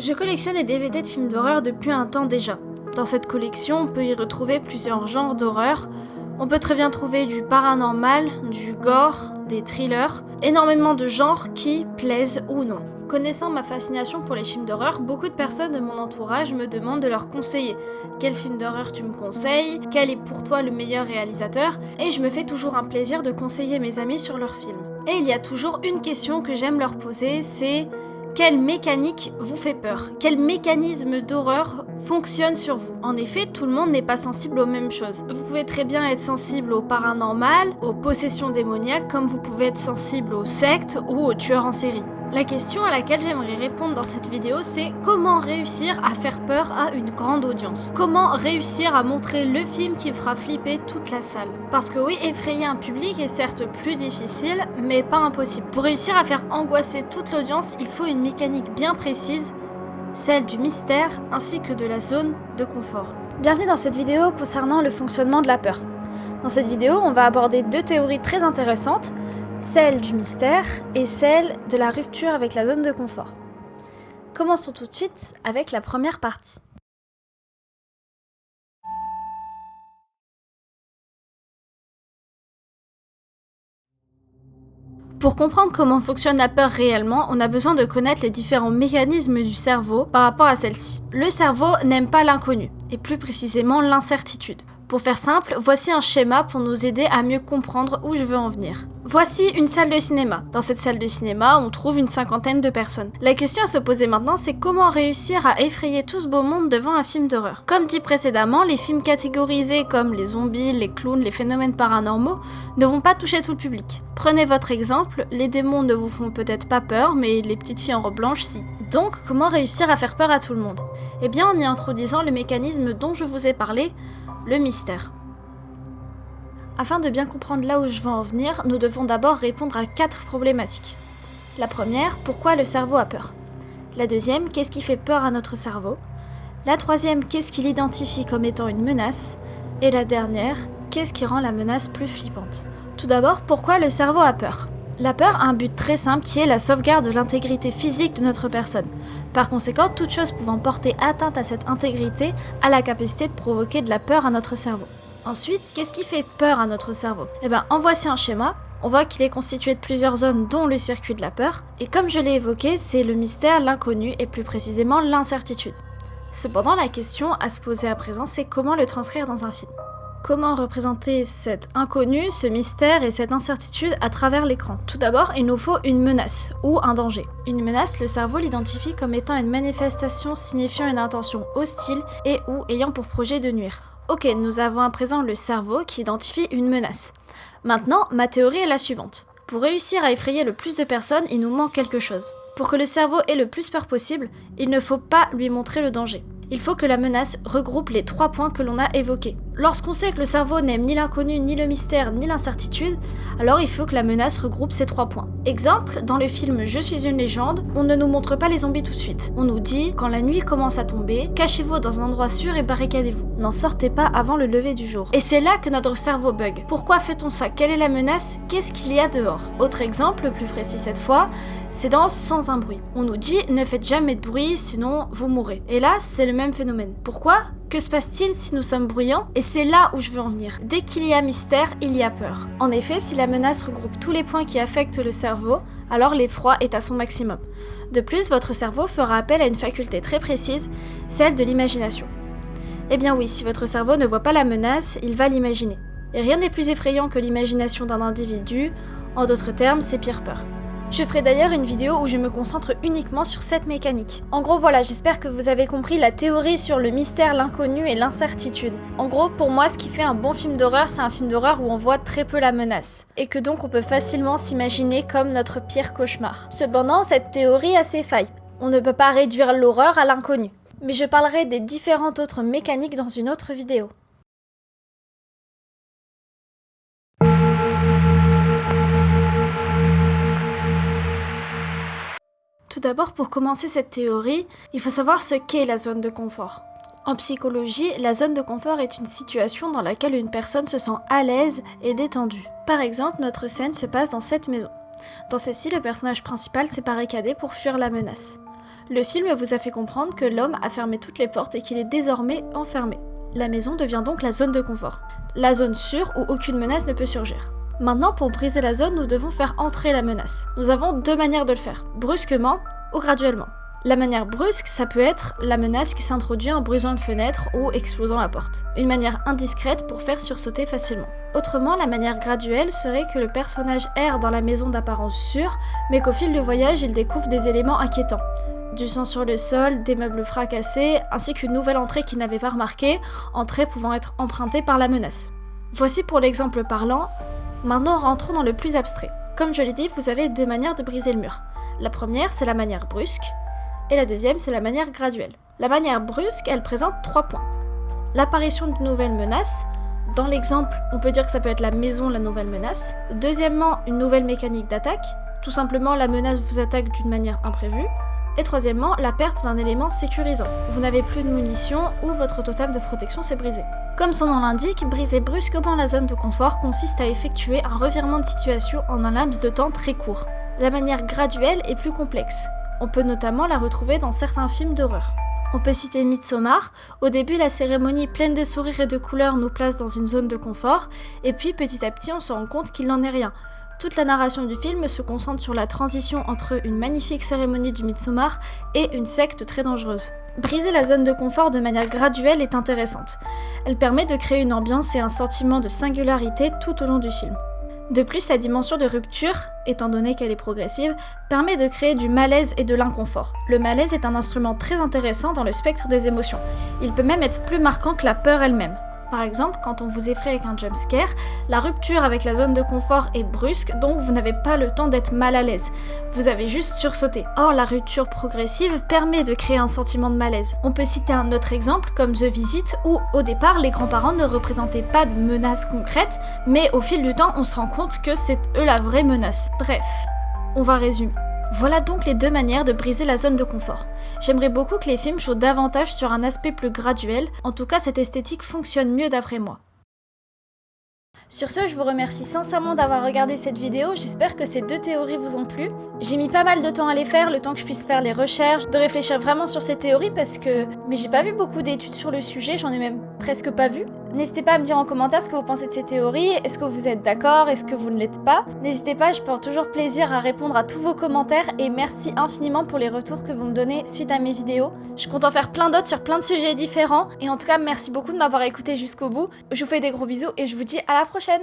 Je collectionne les DVD de films d'horreur depuis un temps déjà. Dans cette collection, on peut y retrouver plusieurs genres d'horreur. On peut très bien trouver du paranormal, du gore, des thrillers, énormément de genres qui plaisent ou non. Connaissant ma fascination pour les films d'horreur, beaucoup de personnes de mon entourage me demandent de leur conseiller. Quel film d'horreur tu me conseilles? Quel est pour toi le meilleur réalisateur? Et je me fais toujours un plaisir de conseiller mes amis sur leurs films. Et il y a toujours une question que j'aime leur poser, c'est: quelle mécanique vous fait peur? Quel mécanisme d'horreur fonctionne sur vous? En effet, tout le monde n'est pas sensible aux mêmes choses. Vous pouvez très bien être sensible au paranormal, aux possessions démoniaques, comme vous pouvez être sensible aux sectes ou aux tueurs en série. La question à laquelle j'aimerais répondre dans cette vidéo, c'est comment réussir à faire peur à une grande audience? Comment réussir à montrer le film qui fera flipper toute la salle? Parce que oui, effrayer un public est certes plus difficile, mais pas impossible. Pour réussir à faire angoisser toute l'audience, il faut une mécanique bien précise, celle du mystère ainsi que de la zone de confort. Bienvenue dans cette vidéo concernant le fonctionnement de la peur. Dans cette vidéo, on va aborder deux théories très intéressantes, celle du mystère et celle de la rupture avec la zone de confort. Commençons tout de suite avec la première partie. Pour comprendre comment fonctionne la peur réellement, on a besoin de connaître les différents mécanismes du cerveau par rapport à celle-ci. Le cerveau n'aime pas l'inconnu, et plus précisément l'incertitude. Pour faire simple, voici un schéma pour nous aider à mieux comprendre où je veux en venir. Voici une salle de cinéma. Dans cette salle de cinéma, on trouve une 50aine de personnes. La question à se poser maintenant, c'est comment réussir à effrayer tout ce beau monde devant un film d'horreur. Comme dit précédemment, les films catégorisés comme les zombies, les clowns, les phénomènes paranormaux ne vont pas toucher tout le public. Prenez votre exemple, les démons ne vous font peut-être pas peur, mais les petites filles en robe blanche, si. Donc, comment réussir à faire peur à tout le monde? Eh bien, en y introduisant le mécanisme dont je vous ai parlé, le mystère. Afin de bien comprendre là où je veux en venir, nous devons d'abord répondre à 4 problématiques. La première, pourquoi le cerveau a peur? La deuxième, qu'est-ce qui fait peur à notre cerveau? La troisième, qu'est-ce qu'il identifie comme étant une menace? Et la dernière, qu'est-ce qui rend la menace plus flippante? Tout d'abord, pourquoi le cerveau a peur? La peur a un but très simple qui est la sauvegarde de l'intégrité physique de notre personne. Par conséquent, toute chose pouvant porter atteinte à cette intégrité a la capacité de provoquer de la peur à notre cerveau. Ensuite, qu'est-ce qui fait peur à notre cerveau? En voici un schéma. On voit qu'il est constitué de plusieurs zones dont le circuit de la peur. Et comme je l'ai évoqué, c'est le mystère, l'inconnu et plus précisément l'incertitude. Cependant, la question à se poser à présent, c'est comment le transcrire dans un film. Comment représenter cet inconnu, ce mystère et cette incertitude à travers l'écran? Tout d'abord, il nous faut une menace ou un danger. Une menace, le cerveau l'identifie comme étant une manifestation signifiant une intention hostile et ou ayant pour projet de nuire. Ok, nous avons à présent le cerveau qui identifie une menace. Maintenant, ma théorie est la suivante. Pour réussir à effrayer le plus de personnes, il nous manque quelque chose. Pour que le cerveau ait le plus peur possible, il ne faut pas lui montrer le danger. Il faut que la menace regroupe les 3 points que l'on a évoqués. Lorsqu'on sait que le cerveau n'aime ni l'inconnu, ni le mystère, ni l'incertitude, alors il faut que la menace regroupe ces 3 points. Exemple, dans le film Je suis une légende, on ne nous montre pas les zombies tout de suite. On nous dit, quand la nuit commence à tomber, cachez-vous dans un endroit sûr et barricadez-vous. N'en sortez pas avant le lever du jour. Et c'est là que notre cerveau bug. Pourquoi fait-on ça? Quelle est la menace? Qu'est-ce qu'il y a dehors? Autre exemple, plus précis cette fois, c'est dans Sans un bruit. On nous dit, ne faites jamais de bruit, sinon vous mourrez. Et là, c'est le même phénomène. Pourquoi? Que se passe-t-il si nous sommes bruyants? Et c'est là où je veux en venir. Dès qu'il y a mystère, il y a peur. En effet, si la menace regroupe tous les points qui affectent le cerveau, alors l'effroi est à son maximum. De plus, votre cerveau fera appel à une faculté très précise, celle de l'imagination. Eh bien oui, si votre cerveau ne voit pas la menace, il va l'imaginer. Et rien n'est plus effrayant que l'imagination d'un individu, en d'autres termes, c'est pire peur. Je ferai d'ailleurs une vidéo où je me concentre uniquement sur cette mécanique. En gros voilà, j'espère que vous avez compris la théorie sur le mystère, l'inconnu et l'incertitude. En gros, pour moi, ce qui fait un bon film d'horreur, c'est un film d'horreur où on voit très peu la menace. Et que donc on peut facilement s'imaginer comme notre pire cauchemar. Cependant, cette théorie a ses failles. On ne peut pas réduire l'horreur à l'inconnu. Mais je parlerai des différentes autres mécaniques dans une autre vidéo. Tout d'abord, pour commencer cette théorie, il faut savoir ce qu'est la zone de confort. En psychologie, la zone de confort est une situation dans laquelle une personne se sent à l'aise et détendue. Par exemple, notre scène se passe dans cette maison. Dans celle-ci, le personnage principal s'est barricadé pour fuir la menace. Le film vous a fait comprendre que l'homme a fermé toutes les portes et qu'il est désormais enfermé. La maison devient donc la zone de confort. La zone sûre où aucune menace ne peut surgir. Maintenant, pour briser la zone, nous devons faire entrer la menace. Nous avons 2 manières de le faire, brusquement ou graduellement. La manière brusque, ça peut être la menace qui s'introduit en brisant une fenêtre ou explosant la porte. Une manière indiscrète pour faire sursauter facilement. Autrement, la manière graduelle serait que le personnage erre dans la maison d'apparence sûre, mais qu'au fil du voyage, il découvre des éléments inquiétants. Du sang sur le sol, des meubles fracassés, ainsi qu'une nouvelle entrée qu'il n'avait pas remarquée, entrée pouvant être empruntée par la menace. Voici pour l'exemple parlant. Maintenant, rentrons dans le plus abstrait. Comme je l'ai dit, vous avez 2 manières de briser le mur. La première, c'est la manière brusque, et la deuxième, c'est la manière graduelle. La manière brusque, elle présente 3 points. L'apparition d'une nouvelle menace. Dans l'exemple, on peut dire que ça peut être la maison, la nouvelle menace. Deuxièmement, une nouvelle mécanique d'attaque. Tout simplement, la menace vous attaque d'une manière imprévue. Et troisièmement, la perte d'un élément sécurisant. Vous n'avez plus de munitions ou votre totem de protection s'est brisé. Comme son nom l'indique, briser brusquement la zone de confort consiste à effectuer un revirement de situation en un laps de temps très court. La manière graduelle est plus complexe. On peut notamment la retrouver dans certains films d'horreur. On peut citer Midsommar. Au début, la cérémonie pleine de sourires et de couleurs nous place dans une zone de confort, et puis petit à petit, on se rend compte qu'il n'en est rien. Toute la narration du film se concentre sur la transition entre une magnifique cérémonie du Midsommar et une secte très dangereuse. Briser la zone de confort de manière graduelle est intéressante. Elle permet de créer une ambiance et un sentiment de singularité tout au long du film. De plus, la dimension de rupture, étant donné qu'elle est progressive, permet de créer du malaise et de l'inconfort. Le malaise est un instrument très intéressant dans le spectre des émotions. Il peut même être plus marquant que la peur elle-même. Par exemple, quand on vous effraie avec un jumpscare, la rupture avec la zone de confort est brusque, donc vous n'avez pas le temps d'être mal à l'aise. Vous avez juste sursauté. Or, la rupture progressive permet de créer un sentiment de malaise. On peut citer un autre exemple, comme The Visit, où au départ, les grands-parents ne représentaient pas de menace concrète, mais au fil du temps, on se rend compte que c'est eux la vraie menace. Bref, on va résumer. Voilà donc les 2 manières de briser la zone de confort. J'aimerais beaucoup que les films jouent davantage sur un aspect plus graduel, en tout cas cette esthétique fonctionne mieux d'après moi. Sur ce, je vous remercie sincèrement d'avoir regardé cette vidéo, j'espère que ces 2 théories vous ont plu. J'ai mis pas mal de temps à les faire, le temps que je puisse faire les recherches, de réfléchir vraiment sur ces théories mais j'ai pas vu beaucoup d'études sur le sujet, j'en ai même presque pas vu. N'hésitez pas à me dire en commentaire ce que vous pensez de ces théories, est-ce que vous êtes d'accord, est-ce que vous ne l'êtes pas. N'hésitez pas, je prends toujours plaisir à répondre à tous vos commentaires et merci infiniment pour les retours que vous me donnez suite à mes vidéos. Je compte en faire plein d'autres sur plein de sujets différents et en tout cas merci beaucoup de m'avoir écouté jusqu'au bout. Je vous fais des gros bisous et je vous dis à la prochaine.